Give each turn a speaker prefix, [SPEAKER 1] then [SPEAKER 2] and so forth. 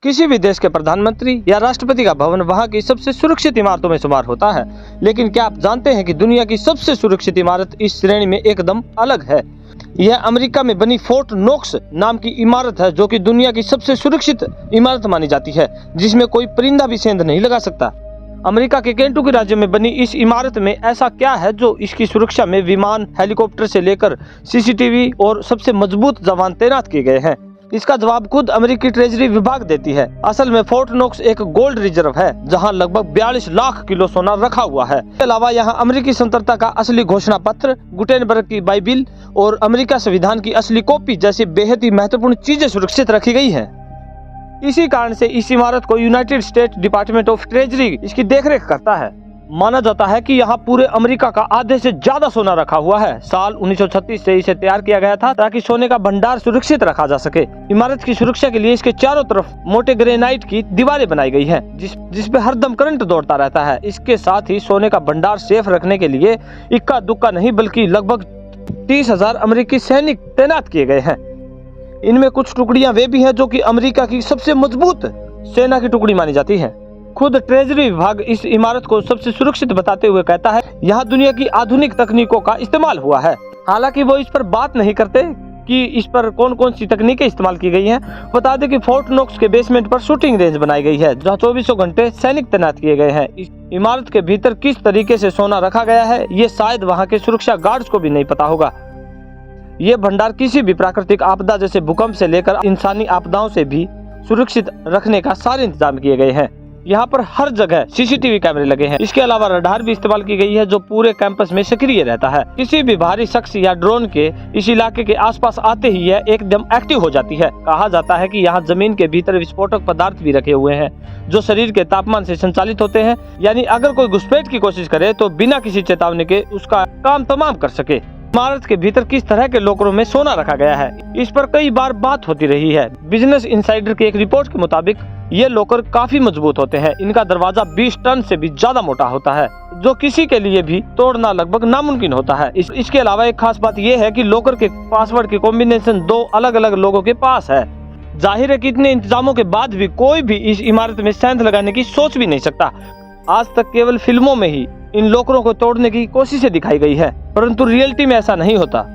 [SPEAKER 1] किसी भी देश के प्रधानमंत्री या राष्ट्रपति का भवन वहाँ की सबसे सुरक्षित इमारतों में शुमार होता है। लेकिन क्या आप जानते हैं कि दुनिया की सबसे सुरक्षित इमारत इस श्रेणी में एकदम अलग है। यह अमेरिका में बनी फोर्ट नोक्स नाम की इमारत है, जो कि दुनिया की सबसे सुरक्षित इमारत मानी जाती है, जिसमें कोई परिंदा भी सेंध नहीं लगा सकता। अमेरिका के केंटुकी राज्य में बनी इस इमारत में ऐसा क्या है जो इसकी सुरक्षा में विमान, हेलीकॉप्टर से लेकर सीसीटीवी और सबसे मजबूत जवान तैनात किए गए हैं। इसका जवाब खुद अमेरिकी ट्रेजरी विभाग देती है। असल में फोर्ट नोक्स एक गोल्ड रिजर्व है, जहां लगभग 42 लाख किलो सोना रखा हुआ है। इसके अलावा यहां अमेरिकी स्वतंत्रता का असली घोषणा पत्र, गुटेनबर्ग की बाइबिल और अमेरिका संविधान की असली कॉपी जैसी बेहद ही महत्वपूर्ण चीजें सुरक्षित रखी गई हैं। इसी कारण से इस इमारत को United state department of treasury इसकी देखरेख करता है। माना जाता है कि यहाँ पूरे अमेरिका का आधे से ज्यादा सोना रखा हुआ है। साल 1936 से इसे तैयार किया गया था ताकि सोने का भंडार सुरक्षित रखा जा सके। इमारत की सुरक्षा के लिए इसके चारों तरफ मोटे ग्रेनाइट की दीवारें बनाई गई हैं, जिस पे हरदम करंट दौड़ता रहता है। इसके साथ ही सोने का भंडार सेफ रखने के लिए इक्का दुक्का नहीं बल्कि लगभग 30,000 अमेरिकी सैनिक तैनात किए गए हैं। इनमें कुछ टुकड़ियां वे भी हैं जो कि अमेरिका की सबसे मजबूत सेना की टुकड़ी मानी जाती है। खुद ट्रेजरी विभाग इस इमारत को सबसे सुरक्षित बताते हुए कहता है, यहाँ दुनिया की आधुनिक तकनीकों का इस्तेमाल हुआ है। हालांकि वो इस पर बात नहीं करते कि इस पर कौन कौन सी तकनीकें इस्तेमाल की गई हैं। बता दें कि फोर्ट नोक्स के बेसमेंट पर शूटिंग रेंज बनाई गई है, जहाँ 24 घंटे सैनिक तैनात किए गए हैं। इस इमारत के भीतर किस तरीके से सोना रखा गया है, ये शायद वहाँ के सुरक्षा गार्ड्स को भी नहीं पता होगा। ये भंडार किसी भी प्राकृतिक आपदा जैसे भूकंप से लेकर इंसानी आपदाओं से भी सुरक्षित रखने का सारे इंतजाम किए गए हैं। यहाँ पर हर जगह सीसीटीवी कैमरे लगे हैं। इसके अलावा रडार भी इस्तेमाल की गई है, जो पूरे कैंपस में सक्रिय रहता है। किसी भी भारी शख्स या ड्रोन के इस इलाके के आसपास आते ही यह एकदम एक्टिव हो जाती है। कहा जाता है कि यहाँ जमीन के भीतर विस्फोटक पदार्थ भी रखे हुए हैं, जो शरीर के तापमान से संचालित होते हैं। यानी अगर कोई घुसपैठ की कोशिश करे तो बिना किसी चेतावनी के उसका काम तमाम कर सके। इमारत के भीतर किस तरह के लॉकरों में सोना रखा गया है, इस पर कई बार बात होती रही है। बिजनेस इनसाइडर की एक रिपोर्ट के मुताबिक ये लॉकर काफी मजबूत होते हैं। इनका दरवाजा 20 टन से भी ज्यादा मोटा होता है, जो किसी के लिए भी तोड़ना लगभग नामुमकिन होता है। इसके अलावा एक खास बात यह है कि लॉकर के पासवर्ड की कॉम्बिनेशन 2 अलग अलग लोगों के पास है। जाहिर है कि इतने इंतजामों के बाद भी कोई भी इस इमारत में सेंध लगाने की सोच भी नहीं सकता। आज तक केवल फिल्मों में ही इन लॉकरों को तोड़ने की कोशिशें दिखाई गई है, परंतु रियलिटी में ऐसा नहीं होता।